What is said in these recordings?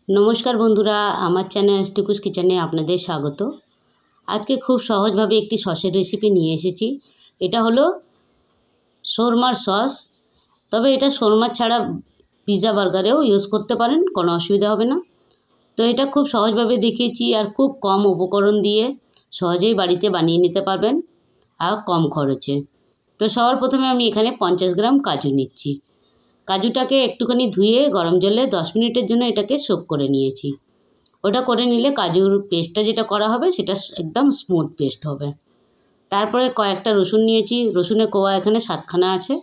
নমস্কার বন্ধুরা, আমার চ্যানেল টুকুস কিচেনে আপনাদের স্বাগত। আজকে খুব সহজভাবে একটি সসের রেসিপি নিয়ে এসেছি। এটা হলো শোরমার সস। তবে এটা শোরমার ছাড়া পিৎজা বার্গারেও ইউজ করতে পারেন, কোনো অসুবিধা হবে না। তো এটা খুব সহজভাবে দেখিয়েছি আর খুব কম উপকরণ দিয়ে সহজেই বাড়িতে বানিয়ে নিতে পারবেন আর কম খরচে। তো সবার প্রথমে আমি এখানে 50 গ্রাম কাজু নিচ্ছি। কাজুটাকে একটুখানি ধুয়ে গরম জলে 10 মিনিটের জন্য এটাকে সোক করে নিয়েছি। ওটা করে নিলে কাজুর পেস্টটা যেটা করা হবে সেটা একদম স্মুথ পেস্ট হবে। তারপরে কয়েকটা রসুন নিয়েছি। রসুনের কোয়া এখানে 7খানা আছে।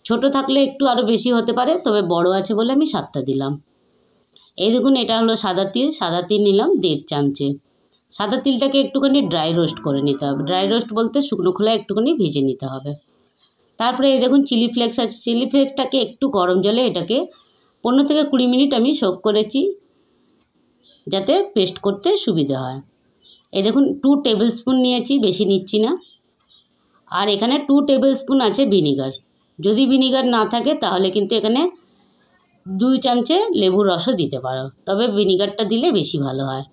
ছোট থাকলে একটু আরও বেশি হতে পারে, তবে বড় আছে বলে আমি 7টা দিলাম। এই দেখুন, এটা হলো সাদা তিল। সাদা তিল নিলাম 1.5 চামচে। সাদা তিলটাকে একটুখানি ড্রাই রোস্ট করে নিতে হবে। ড্রাই রোস্ট বলতে শুকনো খোলায় একটুখানি ভেজে নিতে হবে। তারপরে এই দেখুন চিলি ফ্লেক্স আছে। চিলি ফ্লেক্সটাকে একটু গরম জলে এটাকে 15 থেকে 20 মিনিট আমি সোক করেছি, যাতে পেস্ট করতে সুবিধা হয়। এই দেখুন 2 টেবিল স্পুন নিয়েছি, বেশি নিচ্ছি না। আর এখানে 2 টেবিল স্পুন আছে ভিনিগার। যদি ভিনিগার না থাকে তাহলে কিন্তু এখানে 2 চামচে লেবুর রসও দিতে পারো, তবে ভিনিগারটা দিলে বেশি ভালো হয়।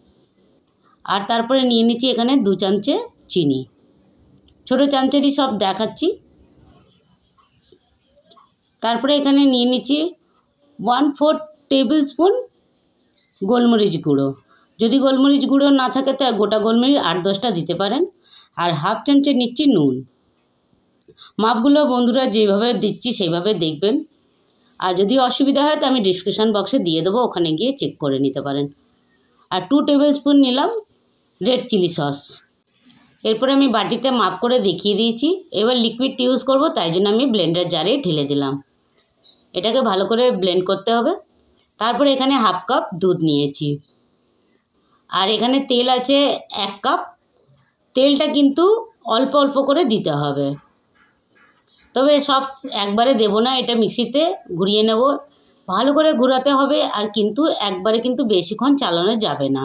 আর তারপরে নিয়ে নিচ্ছি এখানে 2 চামচে চিনি। ছোটো চামচেরই সব দেখাচ্ছি। তারপরে এখানে নিয়ে নিচ্ছি 1/4 টেবিল স্পুন গোলমরিচ গুঁড়ো। যদি গোলমরিচ গুঁড়ো না থাকে তো গোটা গোলমরিচ 8-10টা দিতে পারেন। আর হাফ চামচে নিচ্ছি নুন। মাপগুলো বন্ধুরা যেভাবে দিচ্ছি সেইভাবে দেখবেন। আর যদি অসুবিধা হয় তো আমি ডিসক্রিপশান বক্সে দিয়ে দেবো, ওখানে গিয়ে চেক করে নিতে পারেন। আর 2 টেবিল স্পুন নিলাম রেড চিলি সস। এরপরে আমি বাটিতে মাপ করে দেখিয়ে দিয়েছি। এবার লিকুইড ইউজ করব, তাই জন্য আমি ব্লেন্ডার জারে ঢেলে দিলাম। এটাকে ভালো করে ব্লেন্ড করতে হবে। তারপরে এখানে হাফ কাপ দুধ নিয়েছি। আর এখানে তেল আছে 1 কাপ। তেলটা কিন্তু অল্প অল্প করে দিতে হবে, তবে সব একবারে দেব না। এটা মিক্সিতে ঘুরিয়ে নেব, ভালো করে ঘোরাতে হবে। আর কিন্তু একবারে কিন্তু বেশিক্ষণ চালানো যাবে না,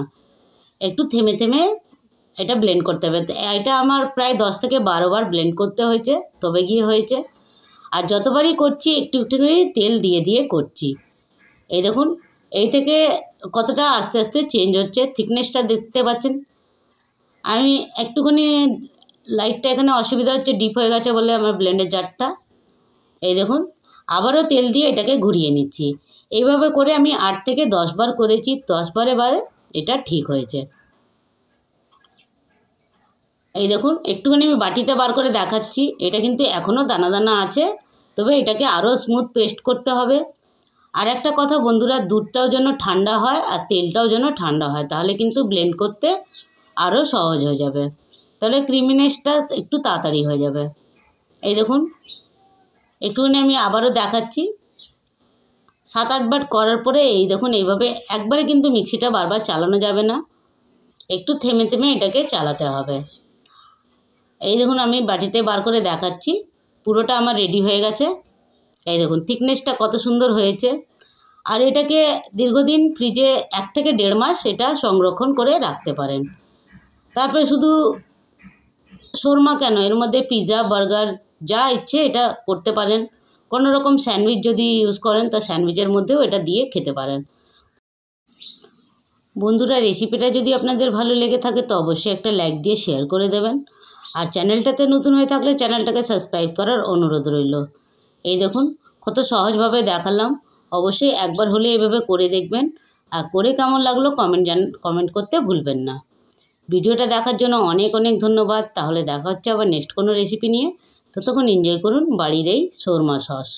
একটু থেমে থেমে এটা ব্লেন্ড করতে হবে। এটা আমার প্রায় 10 থেকে 12 বার ব্লেন্ড করতে হয়েছে, তবে গিয়ে হয়েছে। আর যতবারই করছি একটু একটু করে তেল দিয়ে দিয়ে করছি। এই দেখুন, এই থেকে কতটা আস্তে আস্তে চেঞ্জ হচ্ছে। থিকনেসটা দেখতে পাচ্ছেন। আমি একটুখানি লাইটটা এখানে অসুবিধা হচ্ছে, ডিপ হয়ে গেছে বলে আমার ব্লেন্ডের জারটা। এই দেখুন, আবারও তেল দিয়ে এটাকে ঘুরিয়ে নিচ্ছি। এইভাবে করে আমি 8 থেকে 10 বার করেছি। 10 বারে এটা ঠিক হয়েছে। এই দেখুন, একটুখানি আমি বাটিতে বার করে দেখাচ্ছি। এটা কিন্তু এখনও দানা দানা আছে, তবে এটাকে আরও স্মুথ পেস্ট করতে হবে। আর একটা কথা বন্ধুরা, দুধটাও যেন ঠান্ডা হয় আর তেলটাও যেন ঠান্ডা হয়, তাহলে কিন্তু ব্লেন্ড করতে আরও সহজ হয়ে যাবে। তাহলে ক্রিমিনেসটা একটু তাড়াতাড়ি হয়ে যাবে। এই দেখুন, একটুখানি আমি আবারও দেখাচ্ছি। 7-8 বার করার পরে এই দেখুন, এইভাবে একবারে কিন্তু মিক্সিটা বারবার চালানো যাবে না, একটু থেমে থেমে এটাকে চালাতে হবে। এই দেখুন, আমি বাটিতে বার করে দেখাচ্ছি। পুরোটা আমার রেডি হয়ে গেছে। এই দেখুন থিকনেসটা কত সুন্দর হয়েছে। আর এটাকে দীর্ঘদিন ফ্রিজে 1 থেকে 1.5 মাস এটা সংরক্ষণ করে রাখতে পারেন। তারপরে শুধু শোরমা কেন, এর মধ্যে পিৎজা বার্গার যা ইচ্ছে এটা করতে পারেন। কোনো রকম স্যান্ডউইচ যদি ইউজ করেন তো স্যান্ডউইচের মধ্যেও এটা দিয়ে খেতে পারেন। বন্ধুরা, রেসিপিটা যদি আপনাদের ভালো লেগে থাকে তো অবশ্যই একটা লাইক দিয়ে শেয়ার করে দেবেন। আর চ্যানেলটাতে নতুন হয়ে থাকলে চ্যানেলটাকে সাবস্ক্রাইব করার অনুরোধ রইল। এই দেখুন কত সহজভাবে দেখালাম। অবশ্যই একবার হলে এভাবে করে দেখবেন। আর করে কেমন লাগলো কমেন্ট করতে ভুলবেন না। ভিডিওটা দেখার জন্য অনেক অনেক ধন্যবাদ। তাহলে দেখা হচ্ছে আবার নেক্সট কোনো রেসিপি নিয়ে। ততক্ষণ এনজয় করুন বাড়ির এই শোরমা সস।